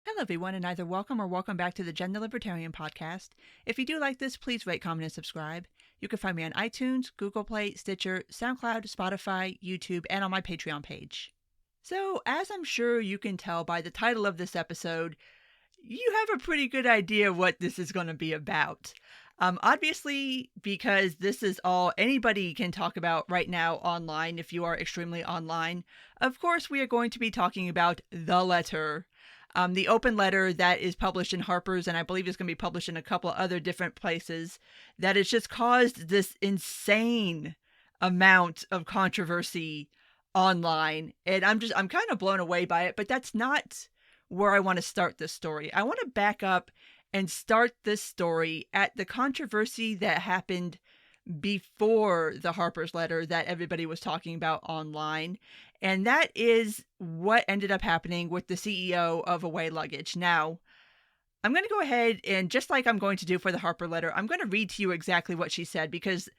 Hello, everyone, and either welcome or welcome back to the Gender Libertarian Podcast. If you do like this, please rate, comment, and subscribe. You can find me on iTunes, Google Play, Stitcher, SoundCloud, Spotify, YouTube, and on my Patreon page. So, as I'm sure you can tell by the title of this episode, you have a pretty good idea what this is going to be about. Obviously, because this is all anybody can talk about right now online if you are extremely online, of course we are going to be talking about the letter. The open letter that is published in Harper's, and I believe it's going to be published in a couple of other different places, that has just caused this insane amount of controversy online. And I'm kind of blown away by it, but that's not where I want to start this story. I want to back up and start this story at the controversy that happened before the Harper's letter that everybody was talking about online. And that is what ended up happening with the CEO of Away Luggage. Now, I'm going to go ahead and just like I'm going to do for the Harper letter, I'm going to read to you exactly what she said, because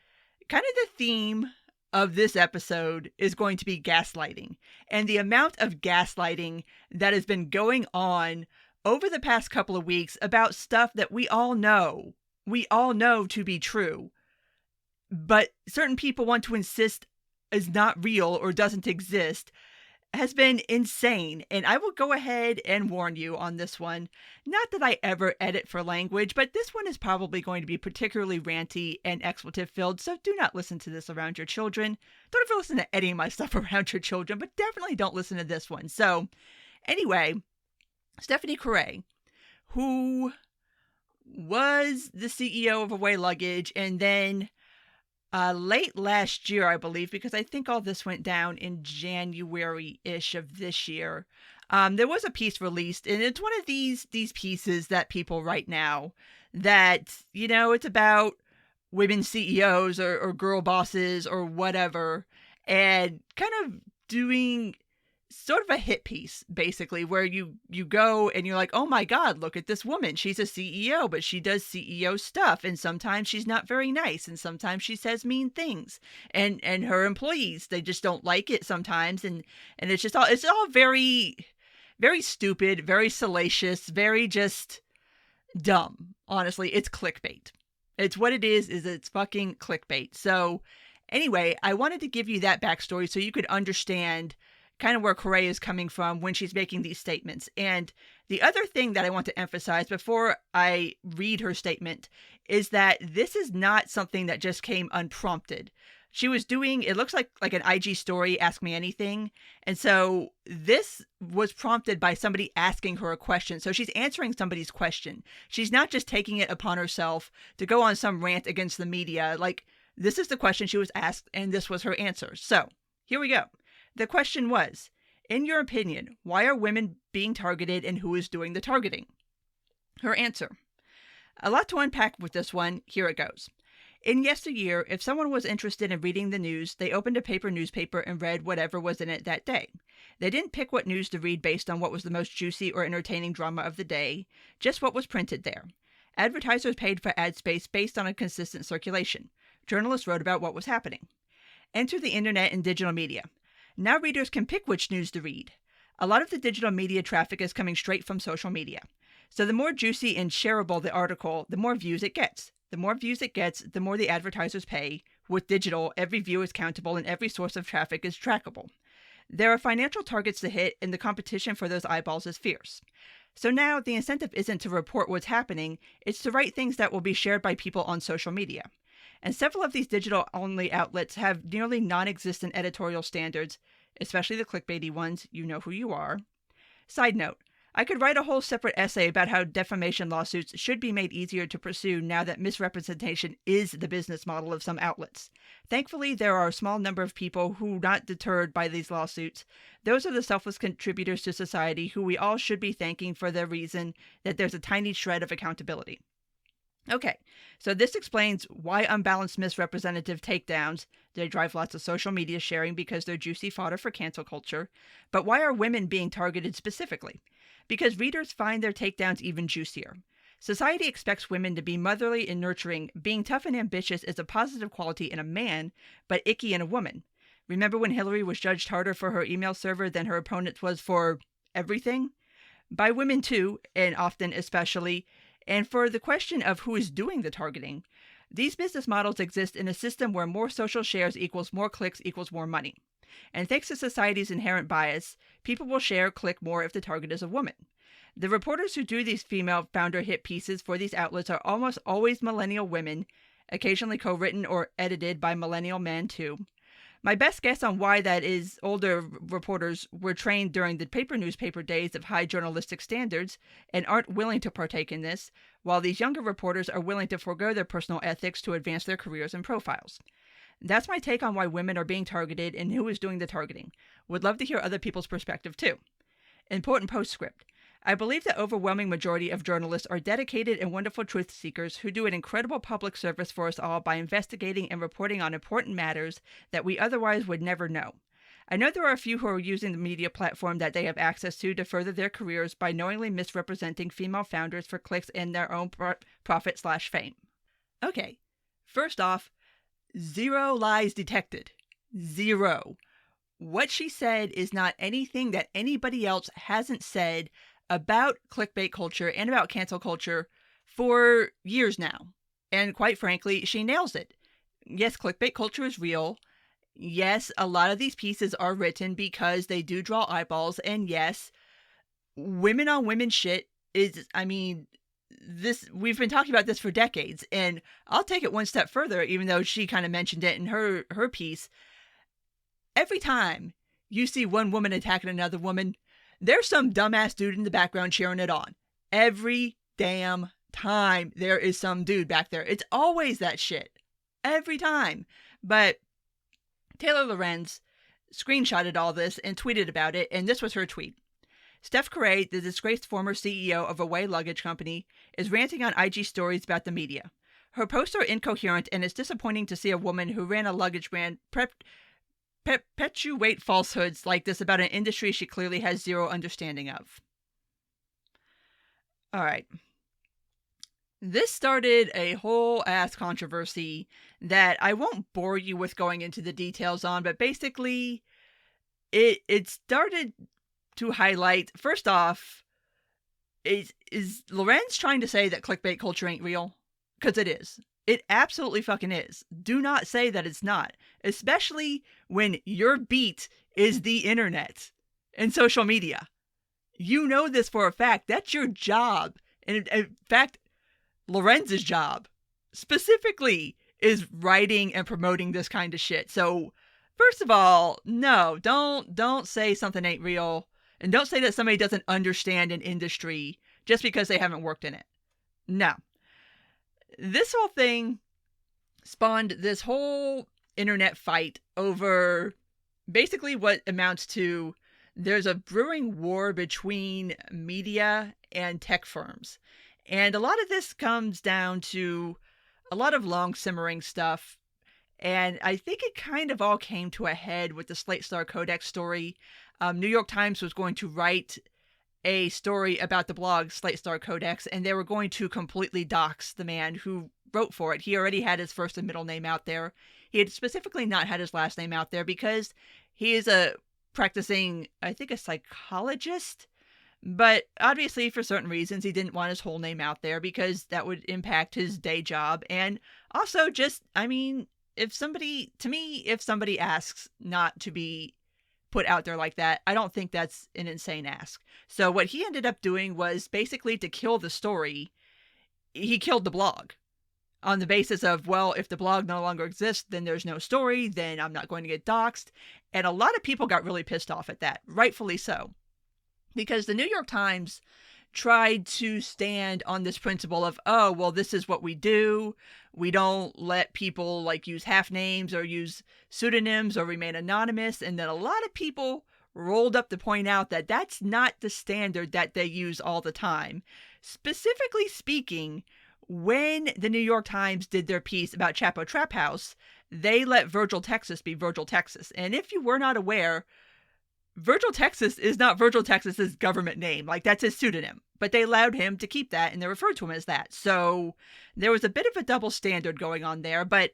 kind of the theme of this episode is going to be gaslighting and the amount of gaslighting that has been going on over the past couple of weeks about stuff that we all know to be true, but certain people want to insist is not real or doesn't exist, has been insane. And I will go ahead and warn you on this one. Not that I ever edit for language, but this one is probably going to be particularly ranty and expletive filled, so do not listen to this around your children. Don't ever listen to any of my stuff around your children, but definitely don't listen to this one. So anyway, Stephanie Correa, who was the CEO of Away Luggage, and then late last year, I believe, because I think all this went down in January-ish of this year, there was a piece released, and it's one of these pieces that people write now that, you know, it's about women CEOs or girl bosses or whatever, and kind of doing sort of a hit piece, basically, where you go and you're like, oh my God, look at this woman. She's a CEO, but she does CEO stuff. And sometimes she's not very nice. And sometimes she says mean things. And her employees, they just don't like it sometimes. And it's all very, very stupid, very salacious, very just dumb. Honestly, it's clickbait. It's what it is it's fucking clickbait. So anyway, I wanted to give you that backstory so you could understand kind of where Correa is coming from when she's making these statements. And the other thing that I want to emphasize before I read her statement is that this is not something that just came unprompted. She was doing, it looks like an IG story, Ask Me Anything. And so this was prompted by somebody asking her a question. So she's answering somebody's question. She's not just taking it upon herself to go on some rant against the media. Like, this is the question she was asked, and this was her answer. So here we go. The question was, in your opinion, why are women being targeted and who is doing the targeting? Her answer. A lot to unpack with this one. Here it goes. In yesteryear, if someone was interested in reading the news, they opened a paper newspaper and read whatever was in it that day. They didn't pick what news to read based on what was the most juicy or entertaining drama of the day, just what was printed there. Advertisers paid for ad space based on a consistent circulation. Journalists wrote about what was happening. Enter the internet and digital media. Now readers can pick which news to read. A lot of the digital media traffic is coming straight from social media. So the more juicy and shareable the article, the more views it gets. The more views it gets, the more the advertisers pay. With digital, every view is countable and every source of traffic is trackable. There are financial targets to hit, and the competition for those eyeballs is fierce. So now the incentive isn't to report what's happening, it's to write things that will be shared by people on social media. And several of these digital-only outlets have nearly non-existent editorial standards, especially the clickbaity ones. You know who you are. Side note, I could write a whole separate essay about how defamation lawsuits should be made easier to pursue now that misrepresentation is the business model of some outlets. Thankfully, there are a small number of people who are not deterred by these lawsuits. Those are the selfless contributors to society who we all should be thanking for the reason that there's a tiny shred of accountability. Okay, so this explains why unbalanced misrepresentative takedowns, they drive lots of social media sharing because they're juicy fodder for cancel culture. But why are women being targeted specifically? Because readers find their takedowns even juicier. Society expects women to be motherly and nurturing. Being tough and ambitious is a positive quality in a man, but icky in a woman. Remember when Hillary was judged harder for her email server than her opponent was for everything? by women too, and often especially. And for the question of who is doing the targeting, these business models exist in a system where more social shares equals more clicks equals more money. And thanks to society's inherent bias, people will share, click more if the target is a woman. The reporters who do these female founder hit pieces for these outlets are almost always millennial women, occasionally co-written or edited by millennial men too. My best guess on why that is older reporters were trained during the paper newspaper days of high journalistic standards and aren't willing to partake in this, while these younger reporters are willing to forego their personal ethics to advance their careers and profiles. That's my take on why women are being targeted and who is doing the targeting. Would love to hear other people's perspective too. Important postscript. I believe the overwhelming majority of journalists are dedicated and wonderful truth seekers who do an incredible public service for us all by investigating and reporting on important matters that we otherwise would never know. I know there are a few who are using the media platform that they have access to further their careers by knowingly misrepresenting female founders for clicks and their own profit/fame. Okay, first off, 0 lies detected. 0. What she said is not anything that anybody else hasn't said about clickbait culture and about cancel culture for years now. And quite frankly, she nails it. Yes, clickbait culture is real. Yes, a lot of these pieces are written because they do draw eyeballs. And yes, women on women shit is, we've been talking about this for decades. And I'll take it one step further, even though she kind of mentioned it in her piece. Every time you see one woman attacking another woman, there's some dumbass dude in the background cheering it on. Every damn time there is some dude back there. It's always that shit. Every time. But Taylor Lorenz screenshotted all this and tweeted about it, and this was her tweet. Steph Curry, the disgraced former CEO of Away Luggage Company, is ranting on IG stories about the media. Her posts are incoherent, and it's disappointing to see a woman who ran a luggage brand perpetuate falsehoods like this about an industry she clearly has zero understanding of. All right. This started a whole ass controversy that I won't bore you with going into the details on, but basically it started to highlight, first off, is Lorenz trying to say that clickbait culture ain't real? Because it is. It absolutely fucking is. Do not say that it's not, especially when your beat is the internet and social media. You know this for a fact. That's your job. And in fact, Lorenz's job specifically is writing and promoting this kind of shit. So first of all, no, don't say something ain't real. And don't say that somebody doesn't understand an industry just because they haven't worked in it. No. This whole thing spawned this whole internet fight over basically what amounts to there's a brewing war between media and tech firms. And a lot of this comes down to a lot of long simmering stuff. And I think it kind of all came to a head with the Slate Star Codex story. New York Times was going to write a story about the blog Slate Star Codex, and they were going to completely dox the man who wrote for it. He already had his first and middle name out there. He had specifically not had his last name out there because he is a practicing, I think, a psychologist. But obviously, for certain reasons, he didn't want his whole name out there because that would impact his day job. And also just, if somebody asks not to be put out there like that, I don't think that's an insane ask. So what he ended up doing was basically to kill the story. He killed the blog on the basis of, well, if the blog no longer exists, then there's no story, then I'm not going to get doxxed. And a lot of people got really pissed off at that, rightfully so. Because the New York Times tried to stand on this principle of, oh, well, this is what we do. We don't let people use half names or use pseudonyms or remain anonymous. And then a lot of people rolled up to point out that that's not the standard that they use all the time. Specifically speaking, when the New York Times did their piece about Chapo Trap House, they let Virgil Texas be Virgil Texas. And if you were not aware, Virgil Texas is not Virgil Texas's government name. That's his pseudonym. But they allowed him to keep that, and they referred to him as that. So there was a bit of a double standard going on there. But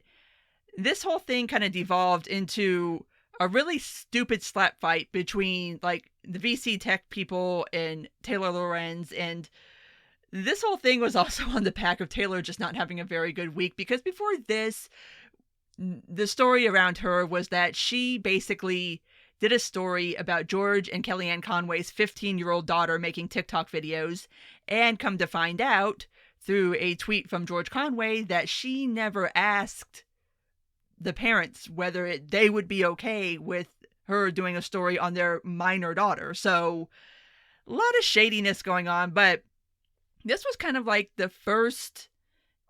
this whole thing kind of devolved into, a really stupid slap fight between like the VC tech people and Taylor Lorenz. And this whole thing was also on the back of Taylor just not having a very good week, because before this, the story around her was that she basically did a story about George and Kellyanne Conway's 15-year-old daughter making TikTok videos, and come to find out through a tweet from George Conway that she never asked the parents whether they would be okay with her doing a story on their minor daughter. So a lot of shadiness going on, but this was kind of like the first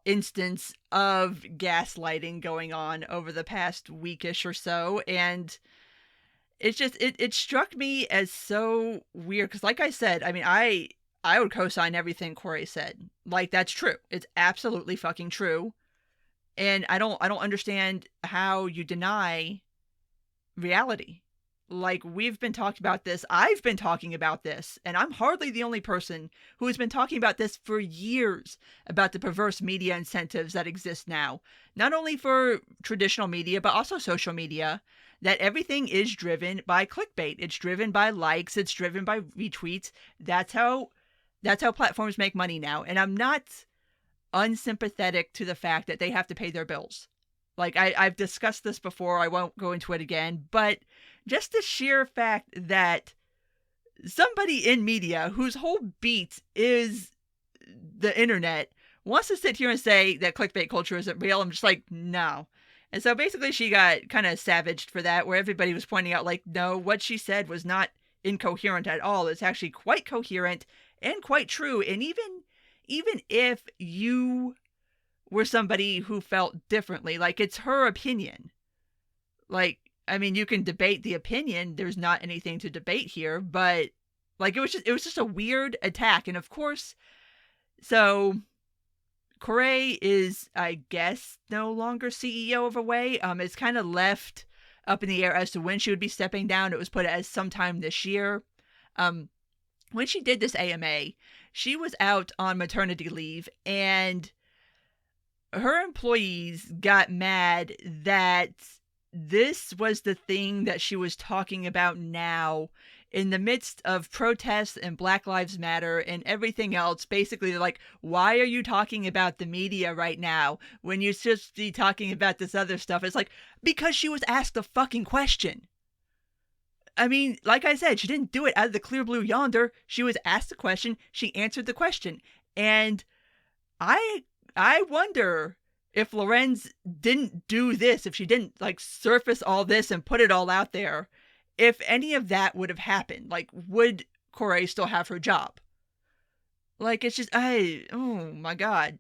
instance of gaslighting going on over the past weekish or so. And it's just, it struck me as so weird. Cause like I said, I mean, I would co-sign everything Corey said. Like, that's true. It's absolutely fucking true. And I don't understand how you deny reality. Like, we've been talking about this. I've been talking about this, and I'm hardly the only person who has been talking about this for years, about the perverse media incentives that exist now, not only for traditional media, but also social media, that everything is driven by clickbait. It's driven by likes. It's driven by retweets. That's how platforms make money now. And I'm not unsympathetic to the fact that they have to pay their bills. Like, I've discussed this before. I won't go into it again, but just the sheer fact that somebody in media whose whole beat is the internet wants to sit here and say that clickbait culture isn't real, I'm just like, no. And so basically she got kind of savaged for that, where everybody was pointing out, like, no, what she said was not incoherent at all. It's actually quite coherent and quite true. And even if you were somebody who felt differently, like, it's her opinion. Like, I mean, you can debate the opinion. There's not anything to debate here, but like, it was just a weird attack. And of course, so Corey is, I guess, no longer CEO of Away. It's kind of left up in the air as to when she would be stepping down. It was put as sometime this year. When she did this AMA, she was out on maternity leave, and her employees got mad that this was the thing that she was talking about now in the midst of protests and Black Lives Matter and everything else. Basically, they're like, why are you talking about the media right now when you should be talking about this other stuff? It's like, because she was asked a fucking question. I mean, like I said, she didn't do it out of the clear blue yonder. She was asked the question. She answered the question. And I wonder if Lorenz didn't do this, if she didn't like surface all this and put it all out there, if any of that would have happened. Like, would Corey still have her job? Like, it's just, oh my God.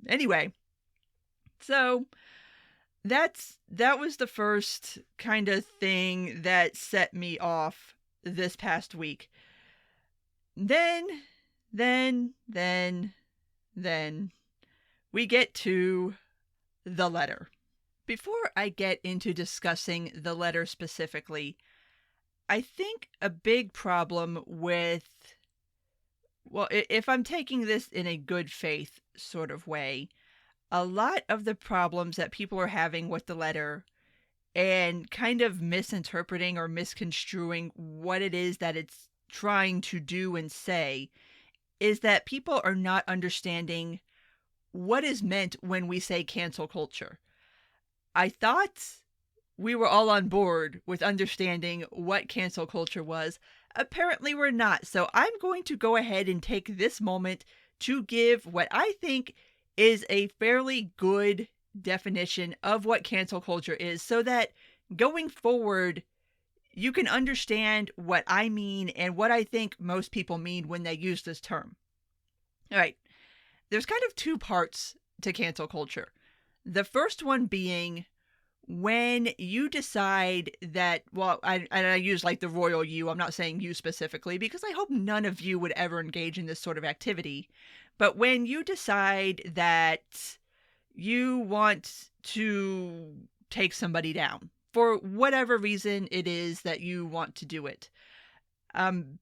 Anyway, so that was the first kind of thing that set me off this past week. Then we get to the letter. Before I get into discussing the letter specifically, I think a big problem with, well, if I'm taking this in a good faith sort of way, a lot of the problems that people are having with the letter and kind of misinterpreting or misconstruing what it is that it's trying to do and say is that people are not understanding what is meant when we say cancel culture. I thought we were all on board with understanding what cancel culture was. Apparently we're not. So I'm going to go ahead and take this moment to give what I think is a fairly good definition of what cancel culture is, so that going forward, you can understand what I mean and what I think most people mean when they use this term. All right. There's kind of two parts to cancel culture. The first one being when you decide that, well, I use like the royal you, I'm not saying you specifically, because I hope none of you would ever engage in this sort of activity. But when you decide that you want to take somebody down for whatever reason it is that you want to do it. And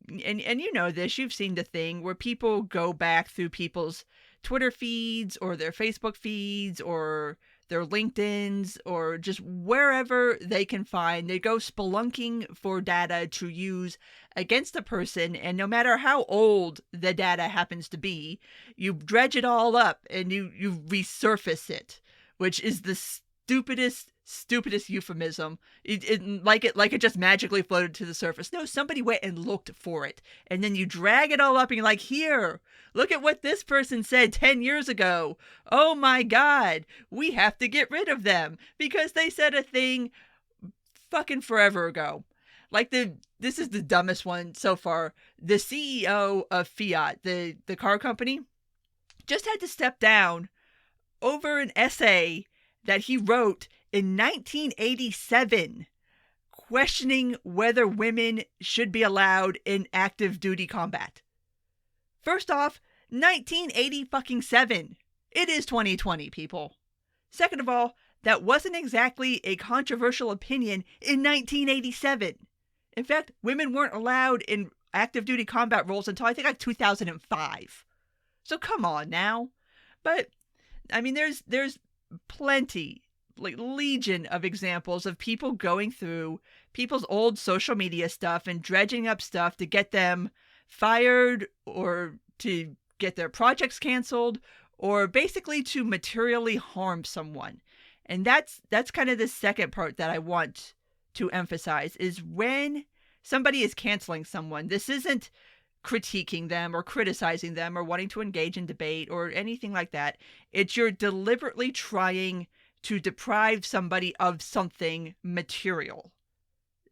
you know this, you've seen the thing where people go back through people's Twitter feeds or their Facebook feeds or their LinkedIns, or just wherever they can find. They go spelunking for data to use against a person, and no matter how old the data happens to be, you dredge it all up and you resurface it, which is the stupidest euphemism. Like it just magically floated to the surface. No, somebody went and looked for it, and then you drag it all up and you're like, here, look at what this person said 10 years ago. Oh my God, we have to get rid of them because they said a thing fucking forever ago. Like this is the dumbest one so far. The CEO of Fiat, the car company, just had to step down over an essay that he wrote in 1987, questioning whether women should be allowed in active duty combat. First off, 1987. It is 2020, people. Second of all, that wasn't exactly a controversial opinion in 1987. In fact, women weren't allowed in active duty combat roles until I think like 2005. So come on now. But I mean, there's plenty, like legion of examples of people going through people's old social media stuff and dredging up stuff to get them fired or to get their projects canceled or basically to materially harm someone. And that's kind of the second part that I want to emphasize is when somebody is canceling someone, this isn't critiquing them or criticizing them or wanting to engage in debate or anything like that. It's you're deliberately trying to deprive somebody of something material.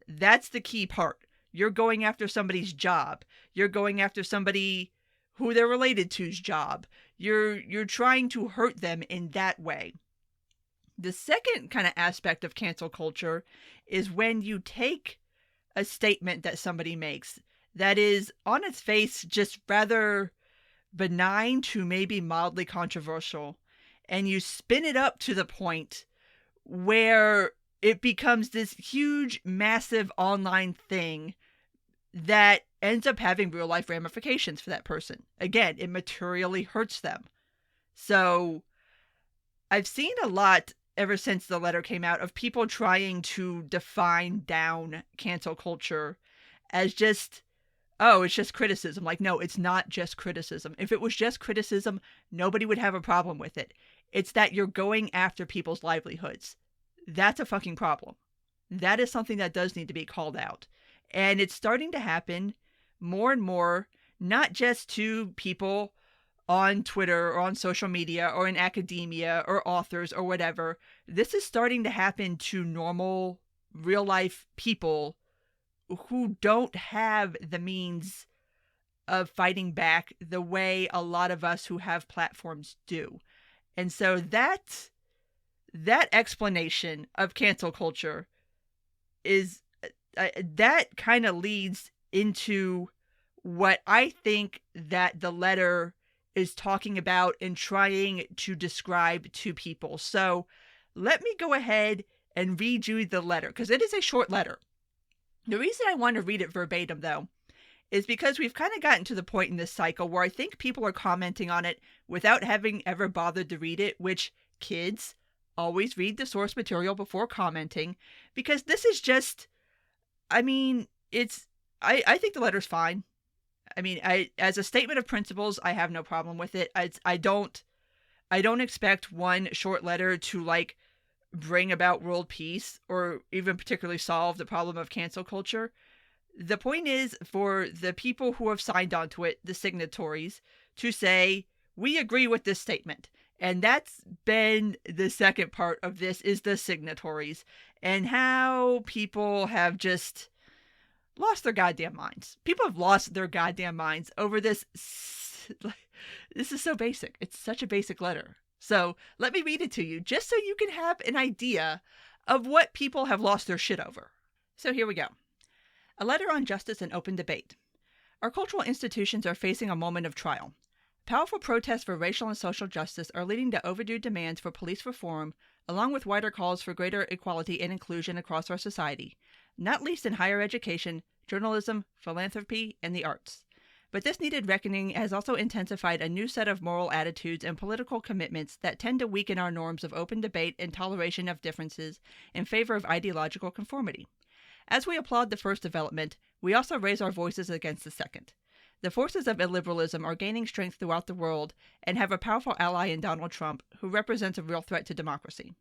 That's the key part. You're going after somebody's job. You're going after somebody who they're related to's job. You're trying to hurt them in that way. The second kind of aspect of cancel culture is when you take a statement that somebody makes that is on its face just rather benign to maybe mildly controversial, and you spin it up to the point where it becomes this huge, massive online thing that ends up having real life ramifications for that person. Again, it materially hurts them. So I've seen a lot ever since the letter came out of people trying to define down cancel culture as just, oh, it's just criticism. Like, no, it's not just criticism. If it was just criticism, nobody would have a problem with it. It's that you're going after people's livelihoods. That's a fucking problem. That is something that does need to be called out. And it's starting to happen more and more, not just to people on Twitter or on social media or in academia or authors or whatever. This is starting to happen to normal, real life people who don't have the means of fighting back the way a lot of us who have platforms do. And so that explanation of cancel culture is that kind of leads into what I think that the letter is talking about and trying to describe to people. So let me go ahead and read you the letter, because it is a short letter. The reason I want to read it verbatim, though, is because we've kind of gotten to the point in this cycle where I think people are commenting on it without having ever bothered to read it, which, kids, always read the source material before commenting, because this is just, I mean, I think the letter's fine. I mean, as a statement of principles, I have no problem with it. I don't expect one short letter to like bring about world peace or even particularly solve the problem of cancel culture. The point is for the people who have signed onto it, the signatories, to say, we agree with this statement. And that's been the second part of this, is the signatories and how people have just lost their goddamn minds. People have lost their goddamn minds over this. This is so basic. It's such a basic letter. So let me read it to you just so you can have an idea of what people have lost their shit over. So here we go. A letter on justice and open debate. Our cultural institutions are facing a moment of trial. Powerful protests for racial and social justice are leading to overdue demands for police reform, along with wider calls for greater equality and inclusion across our society, not least in higher education, journalism, philanthropy, and the arts. But this needed reckoning has also intensified a new set of moral attitudes and political commitments that tend to weaken our norms of open debate and toleration of differences in favor of ideological conformity. As we applaud the first development, we also raise our voices against the second. The forces of illiberalism are gaining strength throughout the world and have a powerful ally in Donald Trump, who represents a real threat to democracy.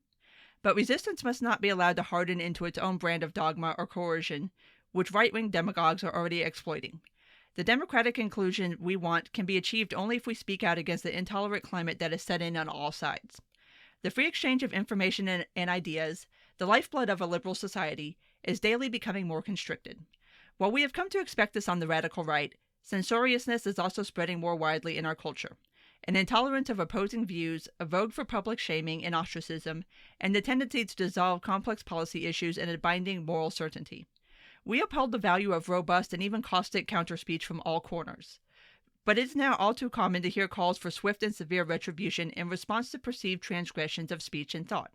But resistance must not be allowed to harden into its own brand of dogma or coercion, which right-wing demagogues are already exploiting. The democratic inclusion we want can be achieved only if we speak out against the intolerant climate that is set in on all sides. The free exchange of information and ideas, the lifeblood of a liberal society, is daily becoming more constricted. While we have come to expect this on the radical right, censoriousness is also spreading more widely in our culture. An intolerance of opposing views, a vogue for public shaming and ostracism, and the tendency to dissolve complex policy issues in a binding moral certainty. We uphold the value of robust and even caustic counterspeech from all corners. But it is now all too common to hear calls for swift and severe retribution in response to perceived transgressions of speech and thought.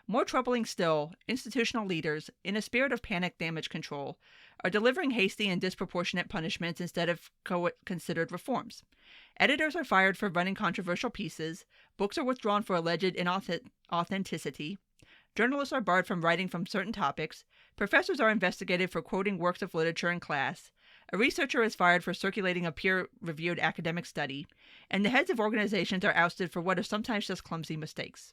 More troubling still, institutional leaders, in a spirit of panic damage control, are delivering hasty and disproportionate punishments instead of considered reforms. Editors are fired for running controversial pieces, books are withdrawn for alleged inauthenticity, journalists are barred from writing from certain topics, professors are investigated for quoting works of literature in class, a researcher is fired for circulating a peer-reviewed academic study, and the heads of organizations are ousted for what are sometimes just clumsy mistakes.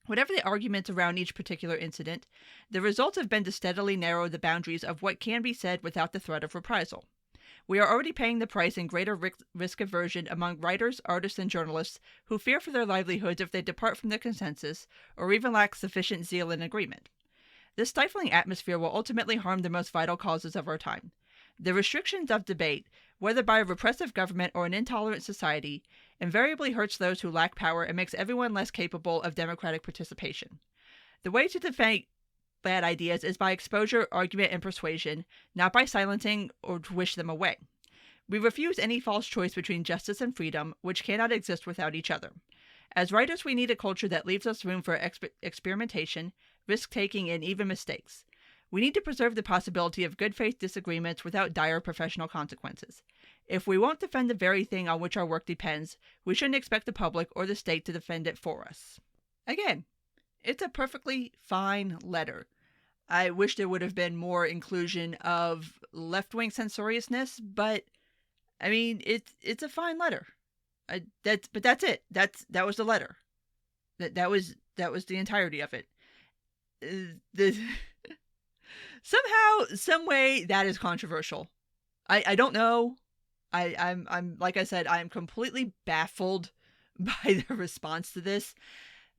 Whatever the arguments around each particular incident, the results have been to steadily narrow the boundaries of what can be said without the threat of reprisal. We are already paying the price in greater risk aversion among writers, artists, and journalists who fear for their livelihoods if they depart from the consensus or even lack sufficient zeal and agreement. This stifling atmosphere will ultimately harm the most vital causes of our time. The restrictions of debate, whether by a repressive government or an intolerant society, invariably hurts those who lack power and makes everyone less capable of democratic participation. The way to defend bad ideas is by exposure, argument, and persuasion, not by silencing or to wish them away. We refuse any false choice between justice and freedom, which cannot exist without each other. As writers, we need a culture that leaves us room for experimentation, risk-taking, and even mistakes. We need to preserve the possibility of good faith disagreements without dire professional consequences. If we won't defend the very thing on which our work depends, we shouldn't expect the public or the state to defend it for us. Again, it's a perfectly fine letter. I wish there would have been more inclusion of left-wing censoriousness, but I mean, it's a fine letter. But that's it. That was the letter. That was the entirety of it. Somehow, some way, that is controversial. I don't know. I'm like I said, I'm completely baffled by the response to this.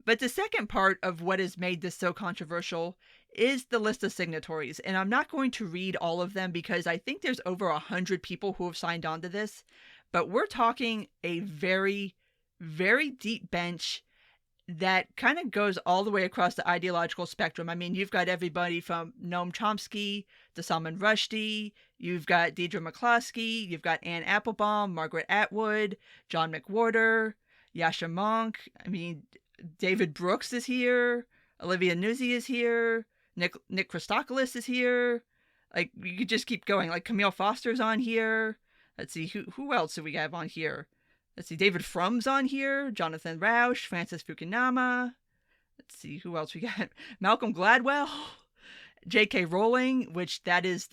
But the second part of what has made this so controversial is the list of signatories. And I'm not going to read all of them because I think there's over 100 people who have signed on to this. But we're talking a very, very deep bench that kind of goes all the way across the ideological spectrum. I mean, you've got everybody from Noam Chomsky to Salman Rushdie. You've got Deidre McCloskey. You've got Anne Applebaum, Margaret Atwood, John McWhorter, Yasha Monk. I mean, David Brooks is here. Olivia Nuzzi is here. Nick Christopoulos is here. Like, you could just keep going. Like, Camille Foster's on here. Let's see, who else do we have on here? Let's see, David Frum's on here. Jonathan Rauch, Francis Fukuyama. Let's see, who else we got? Malcolm Gladwell. J.K. Rowling, which that is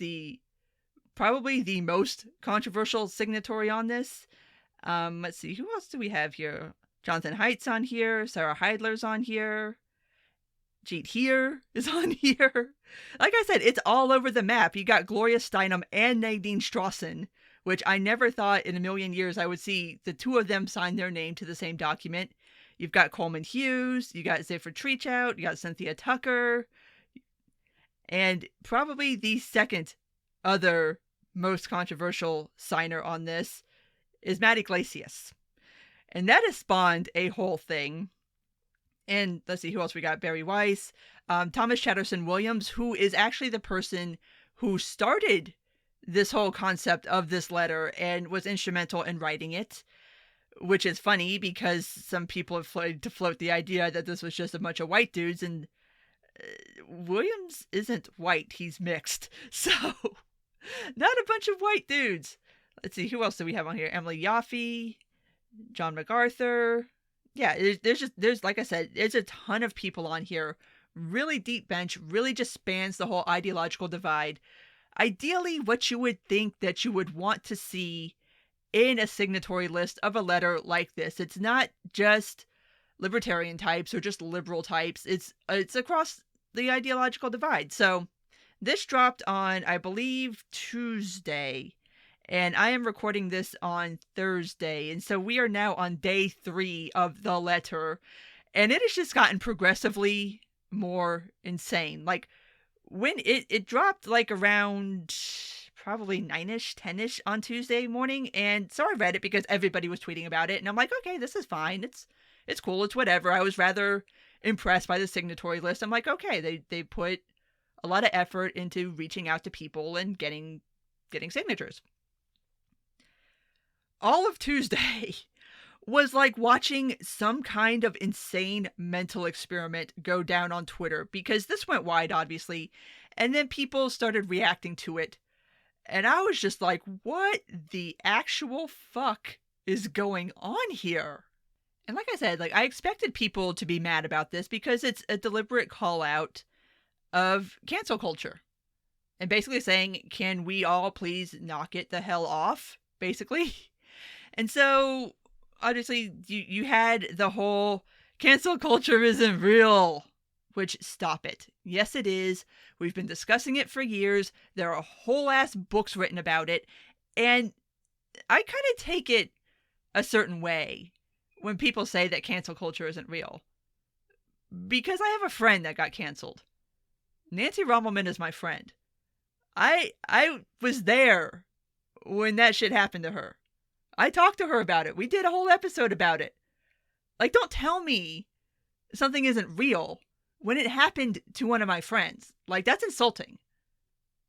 probably the most controversial signatory on this. Let's see, who else do we have here? Jonathan Haidt's on here. Sarah Heidler's on here. Jeet Heer is on here. Like I said, it's all over the map. You got Gloria Steinem and Nadine Strossen, which I never thought in a million years I would see the two of them sign their name to the same document. You've got Coleman Hughes, you got Zephyr Treachout, you got Cynthia Tucker, and probably the second other most controversial signer on this is Matt Iglesias. And that has spawned a whole thing. And let's see who else we got. Barry Weiss, Thomas Chatterson Williams, who is actually the person who started this whole concept of this letter and was instrumental in writing it, which is funny because some people have tried to float the idea that this was just a bunch of white dudes, and Williams isn't white, he's mixed. So, not a bunch of white dudes. let's see, who else do we have on here? Emily Yaffe, John MacArthur. Yeah, there's like I said, there's a ton of people on here. Really deep bench, really just spans the whole ideological divide. Ideally, what you would think that you would want to see in a signatory list of a letter like this. It's not just libertarian types or just liberal types. It's across the ideological divide. So this dropped on, I believe, Tuesday. And I am recording this on Thursday. And so we are now on day 3 of the letter. And it has just gotten progressively more insane. Like, when it dropped like around probably 9ish, 10ish on Tuesday morning. And so I read it because everybody was tweeting about it. And I'm like, okay, this is fine. It's cool. It's whatever. I was rather impressed by the signatory list. I'm like, okay, they put a lot of effort into reaching out to people and getting signatures. All of Tuesday was like watching some kind of insane mental experiment go down on Twitter, because this went wide, obviously, and then people started reacting to it. And I was just like, what the actual fuck is going on here? And like I said, like, I expected people to be mad about this because it's a deliberate call out of cancel culture. And basically saying, can we all please knock it the hell off? Basically. And so, obviously, you had the whole cancel culture isn't real, which, stop it. Yes, it is. We've been discussing it for years. There are whole ass books written about it. And I kind of take it a certain way when people say that cancel culture isn't real. Because I have a friend that got canceled. Nancy Rommelman is my friend. I was there when that shit happened to her. I talked to her about it. We did a whole episode about it. Like, don't tell me something isn't real when it happened to one of my friends. Like, that's insulting.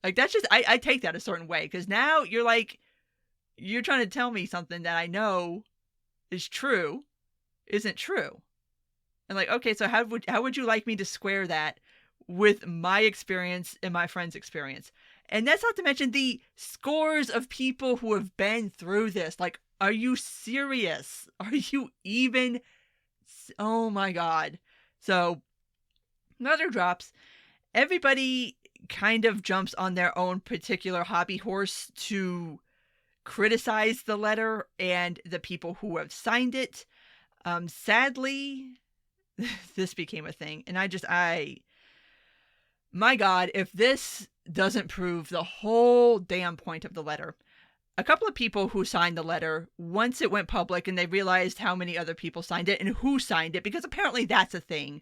Like, that's just, I take that a certain way. Because now you're like, you're trying to tell me something that I know is true, isn't true. And like, okay, so how would you like me to square that with my experience and my friend's experience? And that's not to mention the scores of people who have been through this. Like, are you serious? Are you even? Oh my God. So, letter drops. Everybody kind of jumps on their own particular hobby horse to criticize the letter and the people who have signed it. Sadly, this became a thing. And my God, if this doesn't prove the whole damn point of the letter. A couple of people who signed the letter, once it went public and they realized how many other people signed it and who signed it, because apparently that's a thing,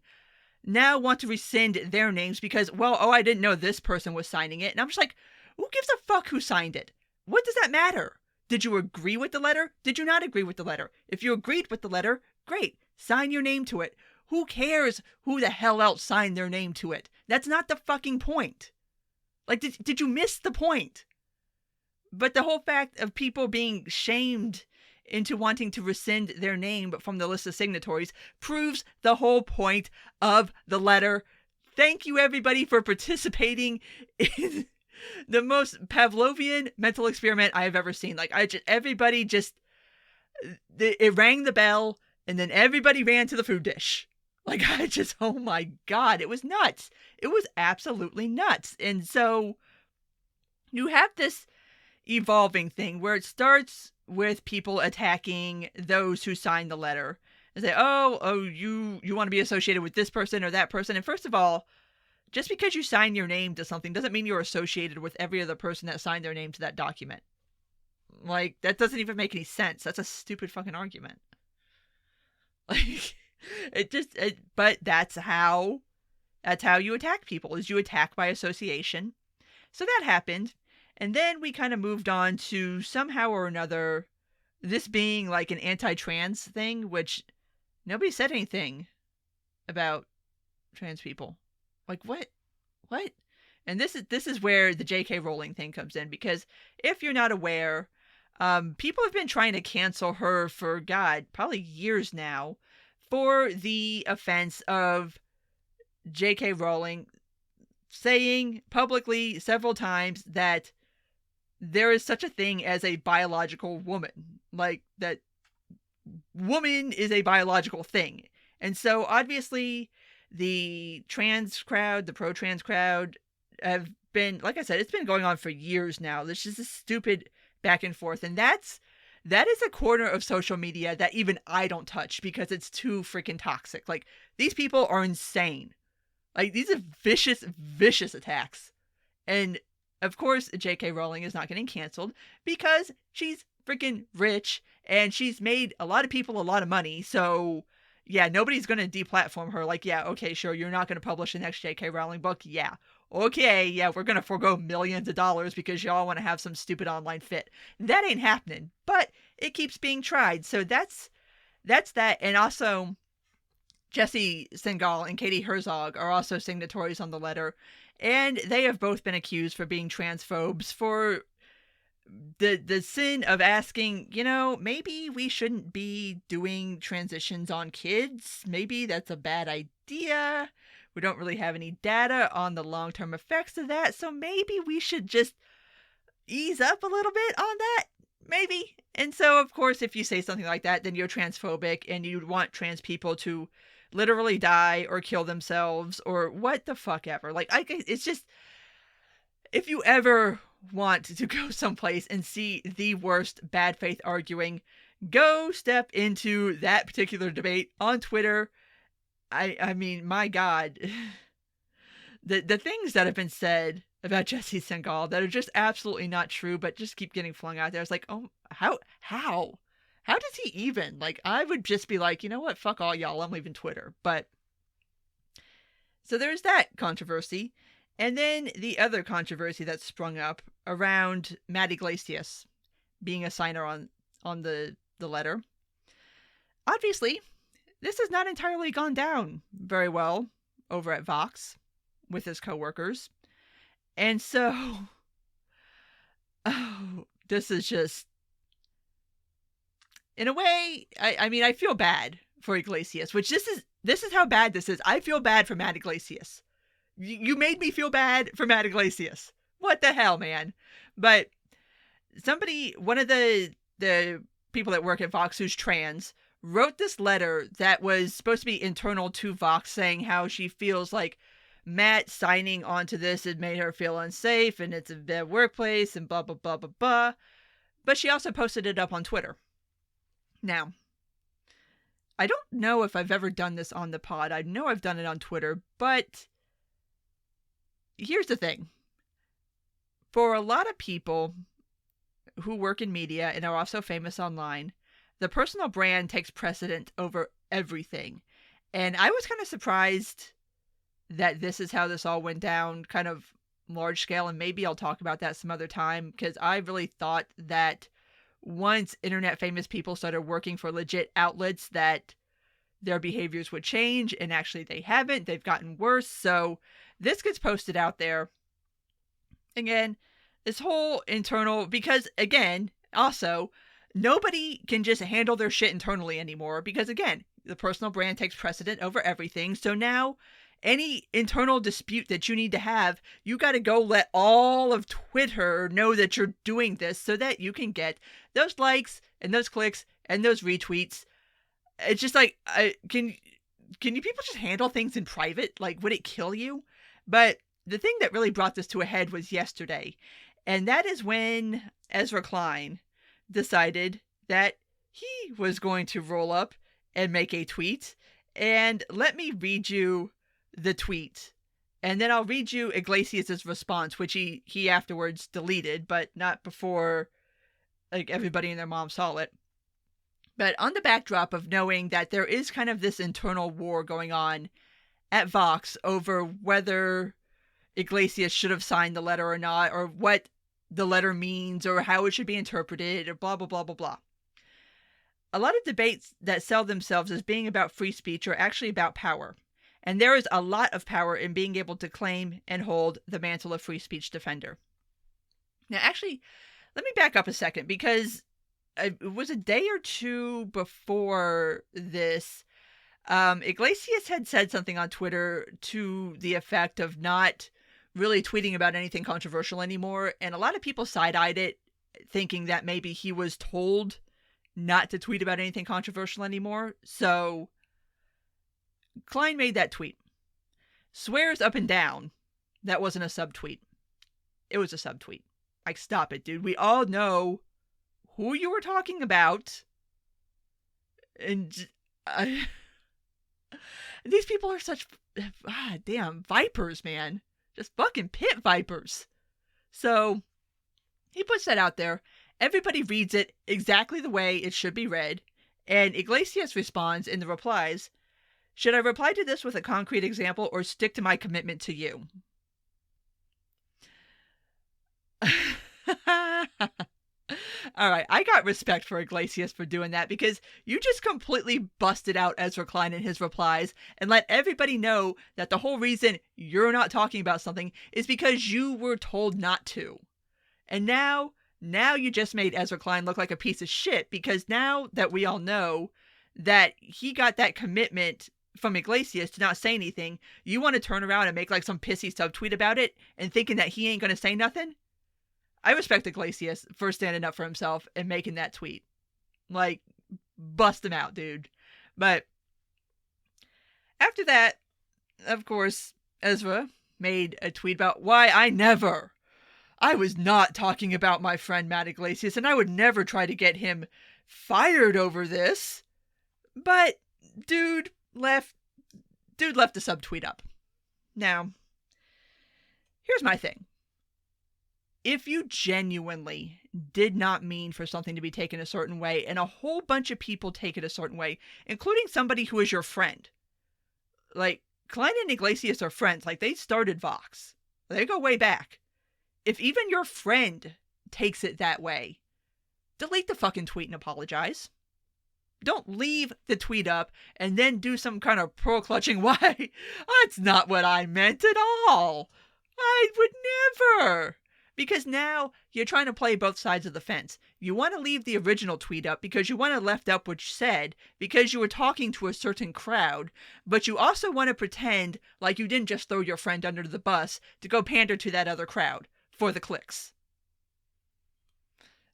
now want to rescind their names because, well, I didn't know this person was signing it. And I'm just like, who gives a fuck who signed it? What does that matter? Did you agree with the letter? Did you not agree with the letter? If you agreed with the letter, great. Sign your name to it. Who cares who the hell else signed their name to it? That's not the fucking point. Like, did you miss the point? But the whole fact of people being shamed into wanting to rescind their name from the list of signatories proves the whole point of the letter. Thank you, everybody, for participating in the most Pavlovian mental experiment I have ever seen. Like, everybody just, it rang the bell, and then everybody ran to the food dish. Like, oh my God, it was nuts. It was absolutely nuts. And so you have this evolving thing where it starts with people attacking those who signed the letter and say, you want to be associated with this person or that person. And first of all, just because you sign your name to something doesn't mean you're associated with every other person that signed their name to that document. Like, that doesn't even make any sense. That's a stupid fucking argument. Like, but that's how you attack people, is you attack by association. So that happened. And then we kind of moved on to somehow or another this being like an anti-trans thing, which nobody said anything about trans people. Like, what? And this is where the J.K. Rowling thing comes in, because if you're not aware, people have been trying to cancel her for, God, probably years now, for the offense of J.K. Rowling saying publicly several times that there is such a thing as a biological woman. Like, that woman is a biological thing. And so obviously the trans crowd, the pro-trans crowd, have been, like I said, it's been going on for years now. There's just this stupid back and forth. And that is a corner of social media that even I don't touch because it's too freaking toxic. Like, these people are insane. Like, these are vicious, vicious attacks. And of course, J.K. Rowling is not getting canceled because she's freaking rich and she's made a lot of people a lot of money. So yeah, nobody's going to deplatform her. Like, yeah, okay, sure, you're not going to publish the next J.K. Rowling book. Yeah. Okay, yeah, we're going to forego millions of dollars because y'all want to have some stupid online fit. That ain't happening, but it keeps being tried. So that's that. And also, Jesse Singal and Katie Herzog are also signatories on the letter. And they have both been accused for being transphobes for the sin of asking, maybe we shouldn't be doing transitions on kids. Maybe that's a bad idea. We don't really have any data on the long-term effects of that. So maybe we should just ease up a little bit on that. Maybe. And so, of course, if you say something like that, then you're transphobic and you want trans people to literally die or kill themselves or what the fuck ever. Like, it's just, if you ever want to go someplace and see the worst bad faith arguing, go step into that particular debate on Twitter. I mean, my God, the things that have been said about Jesse Singal that are just absolutely not true, but just keep getting flung out there. It's like, oh, how does he even? Like, I would just be like, you know what? Fuck all y'all. I'm leaving Twitter. But so there's that controversy. And then the other controversy that sprung up around Matt Iglesias being a signer on the letter. Obviously, this has not entirely gone down very well over at Vox with his coworkers. And so, this is just, in a way, I mean, I feel bad for Iglesias, which this is how bad this is. I feel bad for Matt Iglesias. You made me feel bad for Matt Iglesias. What the hell, man? But one of the people that work at Vox who's trans, wrote this letter that was supposed to be internal to Vox saying how she feels like Matt signing onto this had made her feel unsafe and it's a bad workplace and blah, blah, blah, blah, blah. But she also posted it up on Twitter. Now, I don't know if I've ever done this on the pod. I know I've done it on Twitter, but here's the thing. For a lot of people who work in media and are also famous online, the personal brand takes precedent over everything. And I was kind of surprised that this is how this all went down, kind of large scale. And maybe I'll talk about that some other time, because I really thought that once internet famous people started working for legit outlets that their behaviors would change, and actually they haven't. They've gotten worse. So this gets posted out there. Again, this whole internal, because again, also, nobody can just handle their shit internally anymore because, again, the personal brand takes precedent over everything. So now any internal dispute that you need to have, you got to go let all of Twitter know that you're doing this so that you can get those likes and those clicks and those retweets. It's just like, can you people just handle things in private? Like, would it kill you? But the thing that really brought this to a head was yesterday. And that is when Ezra Klein decided that he was going to roll up and make a tweet. And let me read you the tweet. And then I'll read you Iglesias' response, which he afterwards deleted, but not before like everybody and their mom saw it. But on the backdrop of knowing that there is kind of this internal war going on at Vox over whether Iglesias should have signed the letter or not, or what the letter means, or how it should be interpreted, or blah, blah, blah, blah, blah. A lot of debates that sell themselves as being about free speech are actually about power. And there is a lot of power in being able to claim and hold the mantle of free speech defender. Now, actually, let me back up a second, because it was a day or two before this. Iglesias had said something on Twitter to the effect of not really tweeting about anything controversial anymore. And a lot of people side-eyed it, thinking that maybe he was told not to tweet about anything controversial anymore. So Klein made that tweet. Swears up and down that wasn't a subtweet. It was a subtweet. Like, stop it, dude. We all know who you were talking about. And these people are such damn vipers, man. Just fucking pit vipers. So he puts that out there. Everybody reads it exactly the way it should be read. And Iglesias responds in the replies, should I reply to this with a concrete example or stick to my commitment to you? All right, I got respect for Iglesias for doing that, because you just completely busted out Ezra Klein in his replies and let everybody know that the whole reason you're not talking about something is because you were told not to. And now you just made Ezra Klein look like a piece of shit, because now that we all know that he got that commitment from Iglesias to not say anything, you want to turn around and make like some pissy subtweet about it and thinking that he ain't going to say nothing? I respect Iglesias for standing up for himself and making that tweet. Like, bust him out, dude. But after that, of course, Ezra made a tweet about why I was not talking about my friend Matt Iglesias, and I would never try to get him fired over this. But dude left the subtweet up. Now, here's my thing. If you genuinely did not mean for something to be taken a certain way, and a whole bunch of people take it a certain way, including somebody who is your friend, like Klein and Iglesias are friends, like they started Vox. They go way back. If even your friend takes it that way, delete the fucking tweet and apologize. Don't leave the tweet up and then do some kind of pearl-clutching, why, that's not what I meant at all. I would never. Because now you're trying to play both sides of the fence. You want to leave the original tweet up because you want to left up what you said because you were talking to a certain crowd, but you also want to pretend like you didn't just throw your friend under the bus to go pander to that other crowd for the clicks.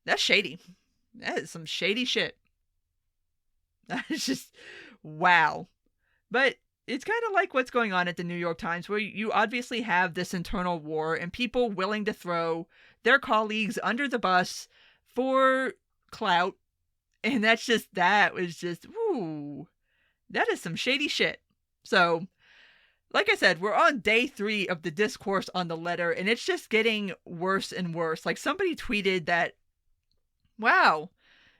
That's shady. That is some shady shit. That's just, wow. But it's kind of like what's going on at the New York Times, where you obviously have this internal war and people willing to throw their colleagues under the bus for clout. And that was just, ooh, that is some shady shit. So, like I said, we're on day 3 of the discourse on the letter, and it's just getting worse and worse. Like, somebody tweeted that, wow,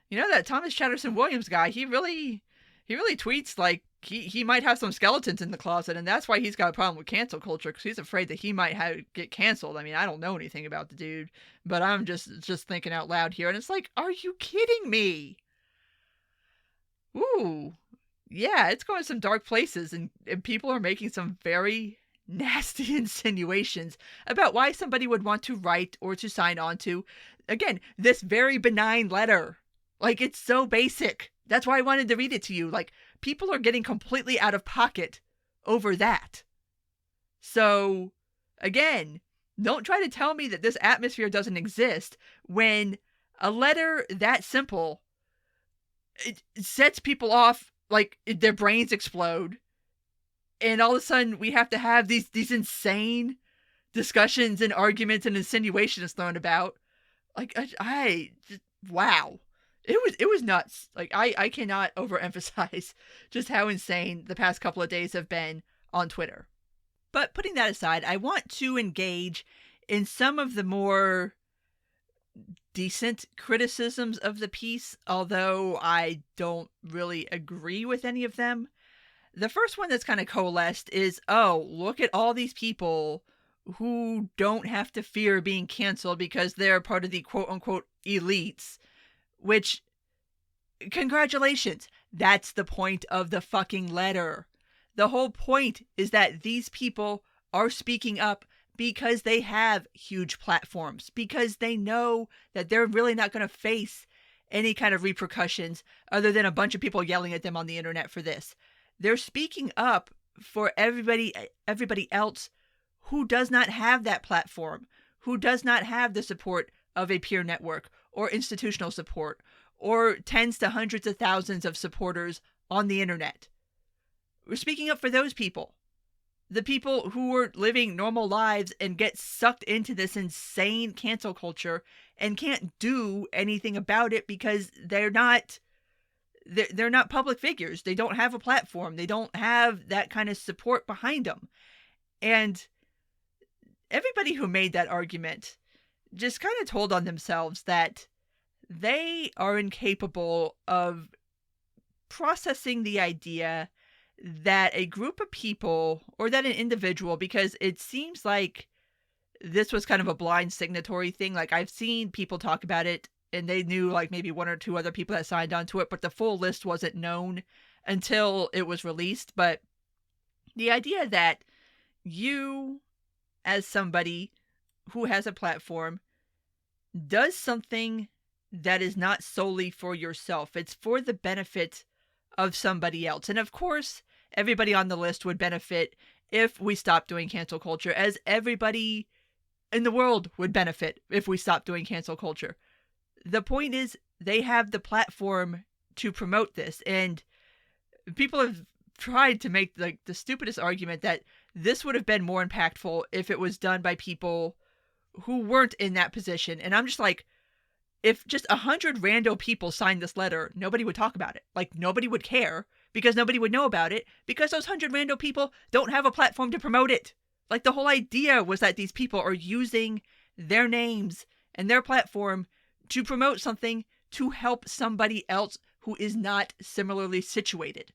you know, that Thomas Chatterton Williams guy, he really tweets like he might have some skeletons in the closet, and that's why he's got a problem with cancel culture, because he's afraid that he might get canceled. I mean, I don't know anything about the dude, but I'm just thinking out loud here, and it's like, are you kidding me? Ooh, yeah, it's going some dark places, and people are making some very nasty insinuations about why somebody would want to write or to sign on to, again, this very benign letter. Like, it's so basic. That's why I wanted to read it to you. Like, people are getting completely out of pocket over that. So, again, don't try to tell me that this atmosphere doesn't exist when a letter that simple, it sets people off, like their brains explode. And all of a sudden we have to have these insane discussions and arguments and insinuations thrown about. Like, wow. It was nuts. Like, I cannot overemphasize just how insane the past couple of days have been on Twitter. But putting that aside, I want to engage in some of the more decent criticisms of the piece, although I don't really agree with any of them. The first one that's kind of coalesced is, oh, look at all these people who don't have to fear being canceled because they're part of the quote-unquote elites. Which, congratulations, that's the point of the fucking letter. The whole point is that these people are speaking up because they have huge platforms, because they know that they're really not going to face any kind of repercussions other than a bunch of people yelling at them on the internet for this. They're speaking up for everybody else who does not have that platform, who does not have the support of a peer network or institutional support or tens to hundreds of thousands of supporters on the internet. We're speaking up for those people. The people who are living normal lives and get sucked into this insane cancel culture and can't do anything about it because they're not public figures. They don't have a platform. They don't have that kind of support behind them. And everybody who made that argument just kind of told on themselves that they are incapable of processing the idea that a group of people, or that an individual, because it seems like this was kind of a blind signatory thing. Like, I've seen people talk about it and they knew like maybe one or two other people that signed on to it, but the full list wasn't known until it was released. But the idea that you, as somebody who has a platform, does something that is not solely for yourself, it's for the benefit of somebody else. And of course, everybody on the list would benefit if we stopped doing cancel culture, as everybody in the world would benefit if we stopped doing cancel culture. The point is, they have the platform to promote this. And people have tried to make like the stupidest argument that this would have been more impactful if it was done by people who weren't in that position. And I'm just like, if just 100 rando people signed this letter, nobody would talk about it. Like, nobody would care because nobody would know about it because those 100 rando people don't have a platform to promote it. Like, the whole idea was that these people are using their names and their platform to promote something to help somebody else who is not similarly situated.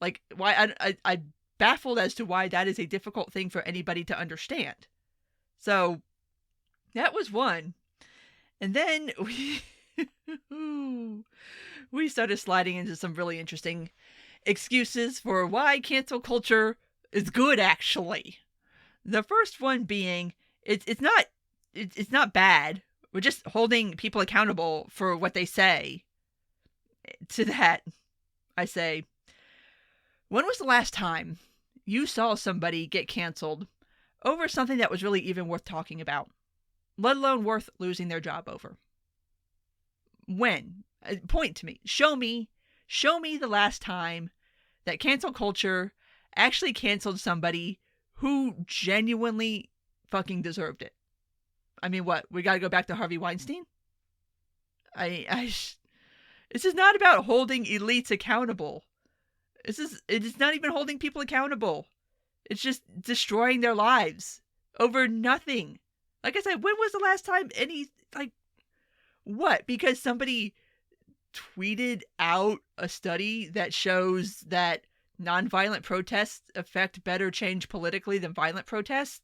Like, why I'm baffled as to why that is a difficult thing for anybody to understand. So that was one. And then we started sliding into some really interesting excuses for why cancel culture is good, actually. The first one being, it's not bad. We're just holding people accountable for what they say. To that, I say, when was the last time you saw somebody get canceled over something that was really even worth talking about? Let alone worth losing their job over. When? Point to me. Show me the last time that cancel culture actually canceled somebody who genuinely fucking deserved it. I mean, what? We got to go back to Harvey Weinstein? This is not about holding elites accountable. It's not even holding people accountable. It's just destroying their lives over nothing. Like I said, when was the last time what? Because somebody tweeted out a study that shows that nonviolent protests affect better change politically than violent protests?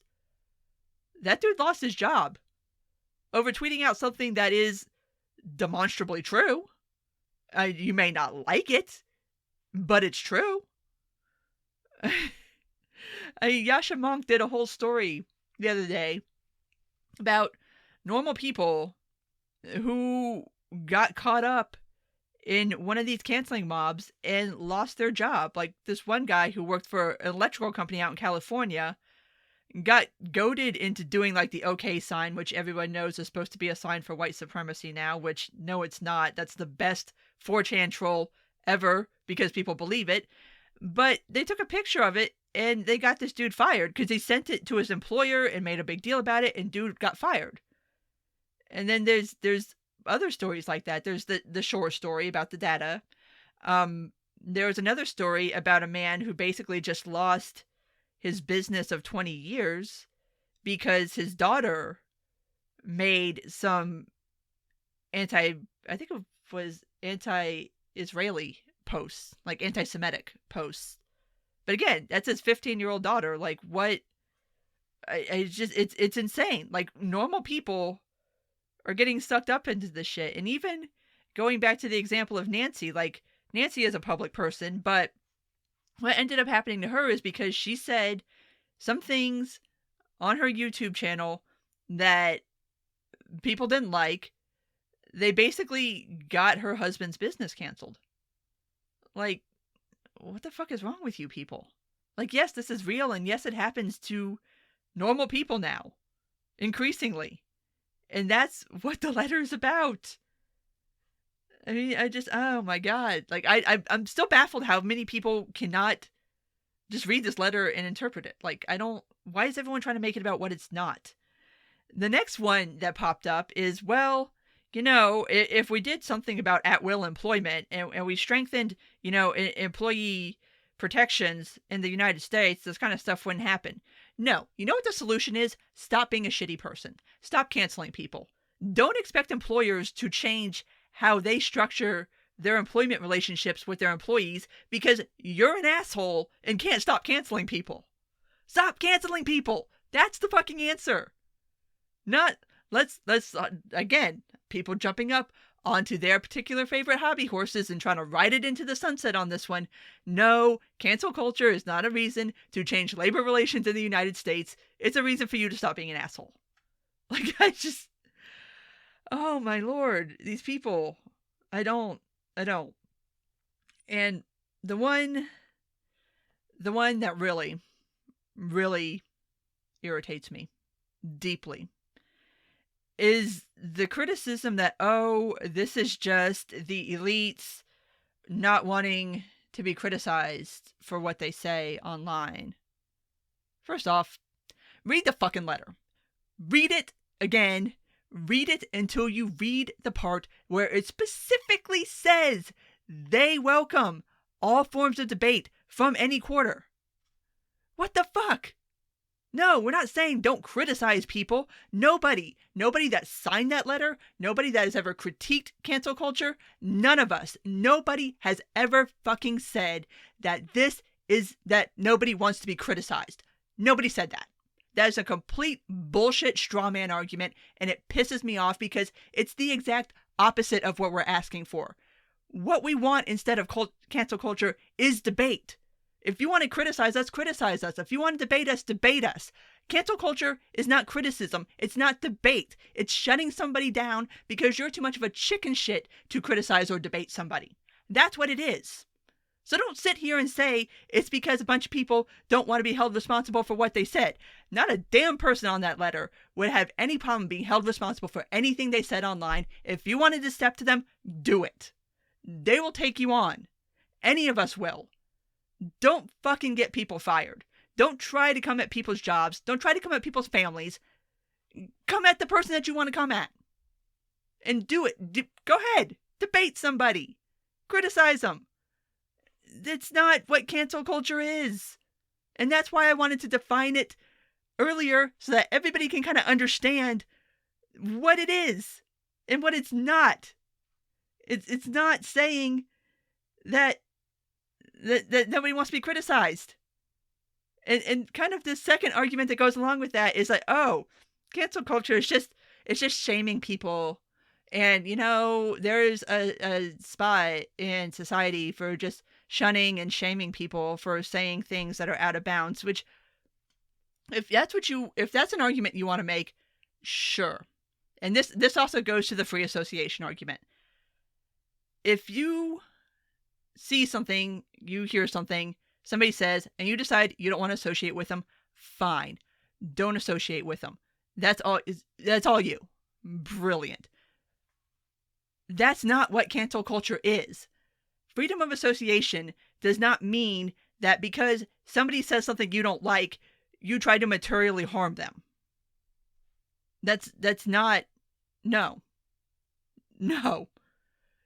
That dude lost his job over tweeting out something that is demonstrably true. You may not like it, but it's true. Yasha Monk did a whole story the other day about normal people who got caught up in one of these canceling mobs and lost their job. Like this one guy who worked for an electrical company out in California got goaded into doing like the OK sign, which everyone knows is supposed to be a sign for white supremacy now, which no, it's not. That's the best 4chan troll ever because people believe it. But they took a picture of it and they got this dude fired because he sent it to his employer and made a big deal about it, and dude got fired. And then there's other stories like that. There's the Shore story about the data. There was another story about a man who basically just lost his business of 20 years because his daughter made some anti-Israeli posts, like anti-Semitic posts. But again, that's his 15-year-old daughter. Like, what? It's insane. Like, normal people are getting sucked up into this shit. And even going back to the example of Nancy, like, Nancy is a public person, but what ended up happening to her is because she said some things on her YouTube channel that people didn't like. They basically got her husband's business canceled. Like, what the fuck is wrong with you people? Like, yes, this is real, and yes, it happens to normal people now, increasingly. And that's what the letter is about. I mean, oh my God. Like, I'm still baffled how many people cannot just read this letter and interpret it. Like, why is everyone trying to make it about what it's not? The next one that popped up is, well, if we did something about at-will employment and we strengthened, employee protections in the United States, this kind of stuff wouldn't happen. No. You know what the solution is? Stop being a shitty person. Stop canceling people. Don't expect employers to change how they structure their employment relationships with their employees because you're an asshole and can't stop canceling people. Stop canceling people. That's the fucking answer. Not, let's again, people jumping up onto their particular favorite hobby horses and trying to ride it into the sunset on this one. No, cancel culture is not a reason to change labor relations in the United States. It's a reason for you to stop being an asshole. Like, oh my Lord, these people, I don't. And the one that really, really irritates me deeply is the criticism that, oh, this is just the elites not wanting to be criticized for what they say online. First off, read the fucking letter. Read it again. Read it until you read the part where it specifically says they welcome all forms of debate from any quarter. What the fuck? No, we're not saying don't criticize people. Nobody that signed that letter, nobody that has ever critiqued cancel culture, none of us, nobody has ever fucking said that that nobody wants to be criticized. Nobody said that. That is a complete bullshit straw man argument, and it pisses me off because it's the exact opposite of what we're asking for. What we want instead of cancel culture is debate. If you want to criticize us, criticize us. If you want to debate us, debate us. Cancel culture is not criticism. It's not debate. It's shutting somebody down because you're too much of a chicken shit to criticize or debate somebody. That's what it is. So don't sit here and say it's because a bunch of people don't want to be held responsible for what they said. Not a damn person on that letter would have any problem being held responsible for anything they said online. If you wanted to step to them, do it. They will take you on. Any of us will. Don't fucking get people fired. Don't try to come at people's jobs. Don't try to come at people's families. Come at the person that you want to come at. And do it. Go ahead. Debate somebody. Criticize them. That's not what cancel culture is. And that's why I wanted to define it earlier so that everybody can kind of understand what it is and what it's not. It's not saying that nobody wants to be criticized. And kind of the second argument that goes along with that is like, oh, cancel culture is it's just shaming people. And, there's a spot in society for just shunning and shaming people for saying things that are out of bounds, which if that's an argument you want to make, sure. And this also goes to the free association argument. If you see something, you hear something, somebody says, and you decide you don't want to associate with them, fine. Don't associate with them. That's all you. Brilliant. That's not what cancel culture is. Freedom of association does not mean that because somebody says something you don't like, you try to materially harm them. That's not, no.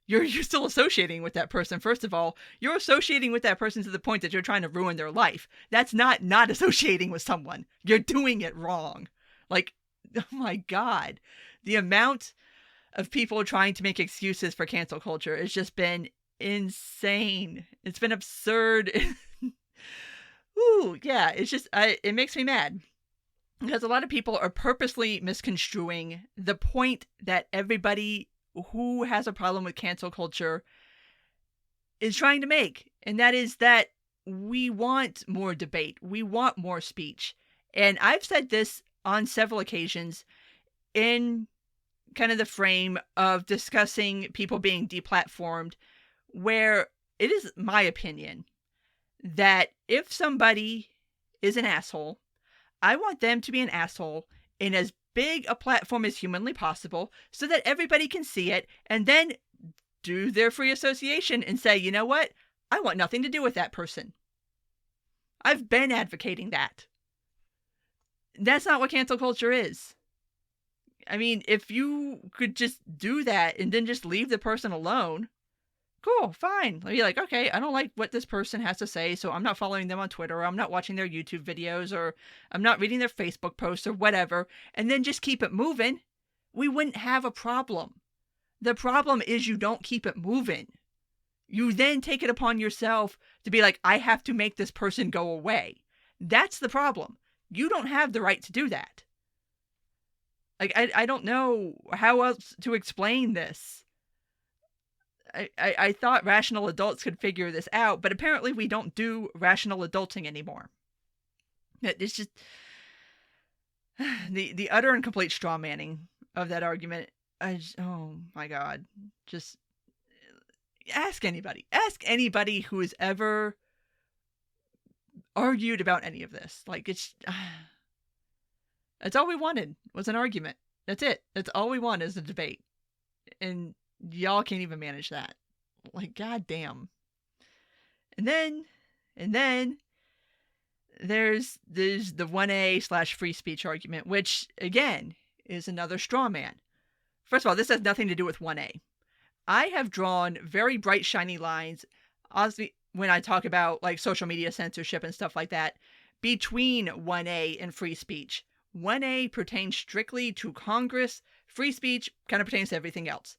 You're still associating with that person. First of all, you're associating with that person to the point that you're trying to ruin their life. That's not associating with someone. You're doing it wrong. Like, oh my God. The amount of people trying to make excuses for cancel culture has just been insane. It's been absurd. Ooh, yeah, it's just, it makes me mad. Because a lot of people are purposely misconstruing the point that everybody who has a problem with cancel culture is trying to make. And that is that we want more debate. We want more speech. And I've said this on several occasions in kind of the frame of discussing people being deplatformed, where it is my opinion that if somebody is an asshole, I want them to be an asshole in as big a platform as humanly possible so that everybody can see it and then do their free association and say, you know what? I want nothing to do with that person. I've been advocating that. That's not what cancel culture is. I mean, if you could just do that and then just leave the person alone, cool, fine. I'd be like, okay, I don't like what this person has to say, so I'm not following them on Twitter, or I'm not watching their YouTube videos, or I'm not reading their Facebook posts, or whatever, and then just keep it moving. We wouldn't have a problem. The problem is you don't keep it moving. You then take it upon yourself to be like, I have to make this person go away. That's the problem. You don't have the right to do that. Like, I don't know how else to explain this. I thought rational adults could figure this out, but apparently we don't do rational adulting anymore. It's just the utter and complete straw manning of that argument. Oh my God. Just ask anybody. Ask anybody who has ever argued about any of this. Like, it's that's all we wanted was an argument. That's it. That's all we want is a debate. And y'all can't even manage that. Like, goddamn. And then there's the 1A / free speech argument, which again is another straw man. First of all, this has nothing to do with 1A. I have drawn very bright, shiny lines, honestly, when I talk about like social media censorship and stuff like that, between 1A and free speech. 1A pertains strictly to Congress. Free speech kind of pertains to everything else.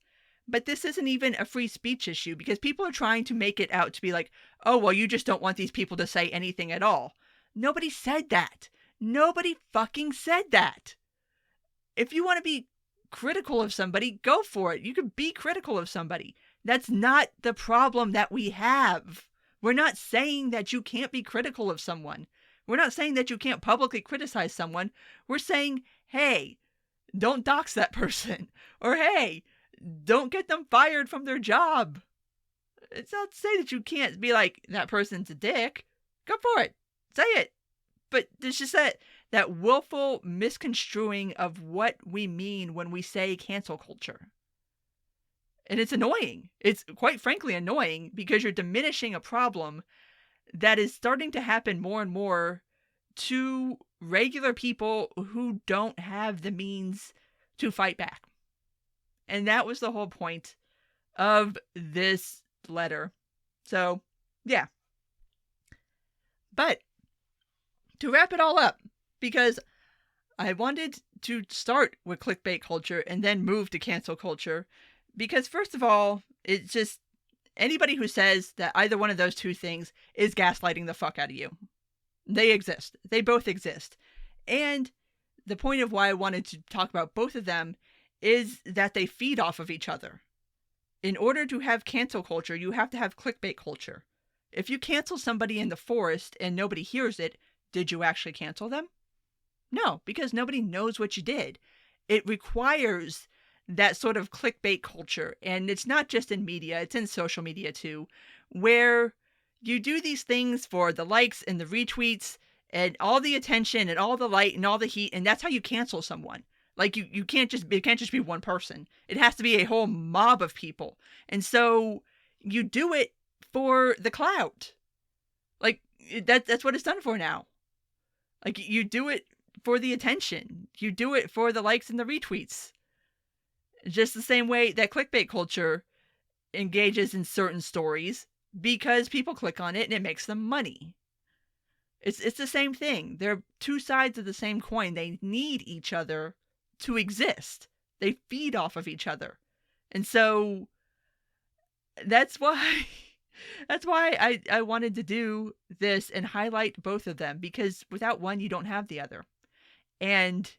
But this isn't even a free speech issue because people are trying to make it out to be like, oh, well, you just don't want these people to say anything at all. Nobody said that. Nobody fucking said that. If you want to be critical of somebody, go for it. You can be critical of somebody. That's not the problem that we have. We're not saying that you can't be critical of someone. We're not saying that you can't publicly criticize someone. We're saying, hey, don't dox that person. Or hey, don't get them fired from their job. It's not to say that you can't be like, that person's a dick. Go for it. Say it. But there's just that willful misconstruing of what we mean when we say cancel culture. And it's annoying. It's quite frankly annoying because you're diminishing a problem that is starting to happen more and more to regular people who don't have the means to fight back. And that was the whole point of this letter. So, yeah. But to wrap it all up, because I wanted to start with clickbait culture and then move to cancel culture, because first of all, it's just anybody who says that either one of those two things is gaslighting the fuck out of you. They exist. They both exist. And the point of why I wanted to talk about both of them is that they feed off of each other. In order to have cancel culture, you have to have clickbait culture. If you cancel somebody in the forest and nobody hears it, did you actually cancel them? No, because nobody knows what you did. It requires that sort of clickbait culture. And it's not just in media, it's in social media too, where you do these things for the likes and the retweets and all the attention and all the light and all the heat. And that's how you cancel someone. Like it can't just be one person. It has to be a whole mob of people. And so you do it for the clout. Like that's what it's done for now. Like you do it for the attention. You do it for the likes and the retweets. Just the same way that clickbait culture engages in certain stories because people click on it and it makes them money. It's the same thing. They're two sides of the same coin. They need each other to exist. They feed off of each other. And so that's why I wanted to do this and highlight both of them, because without one, you don't have the other. And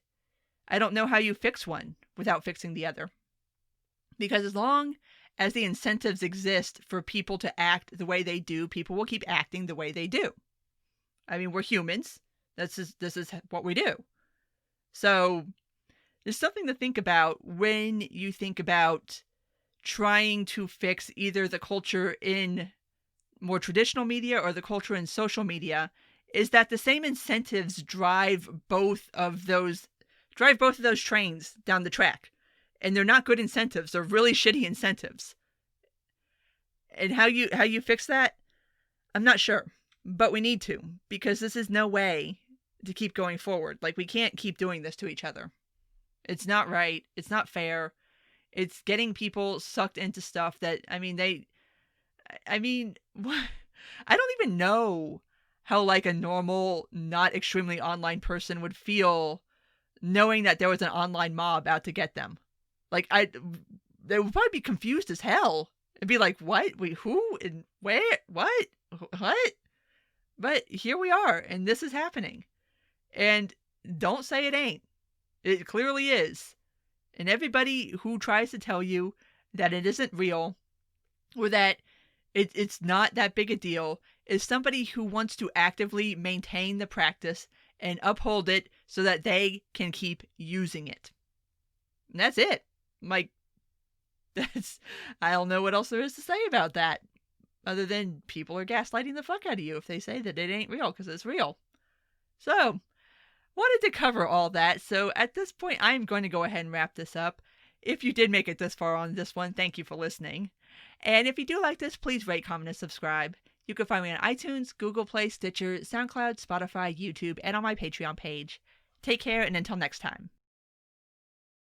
I don't know how you fix one without fixing the other. Because as long as the incentives exist for people to act the way they do, people will keep acting the way they do. I mean, we're humans. This is what we do. So there's something to think about when you think about trying to fix either the culture in more traditional media or the culture in social media, is that the same incentives drive both of those trains down the track. And they're not good incentives. They're really shitty incentives. And how you fix that? I'm not sure. But we need to, because this is no way to keep going forward. Like, we can't keep doing this to each other. It's not right. It's not fair. It's getting people sucked into stuff that, I don't even know how, like, a normal, not extremely online person would feel knowing that there was an online mob out to get them. Like, they would probably be confused as hell and be like, what? Wait, who? And where? What? What? But here we are, and this is happening. And don't say it ain't. It clearly is. And everybody who tries to tell you that it isn't real or that it's not that big a deal is somebody who wants to actively maintain the practice and uphold it so that they can keep using it. And that's it. Like, I don't know what else there is to say about that. Other than people are gaslighting the fuck out of you if they say that it ain't real, because it's real. So, wanted to cover all that. So at this point, I'm going to go ahead and wrap this up. If you did make it this far on this one, thank you for listening. And if you do like this, please rate, comment, and subscribe. You can find me on iTunes, Google Play, Stitcher, SoundCloud, Spotify, YouTube, and on my Patreon page. Take care, and until next time.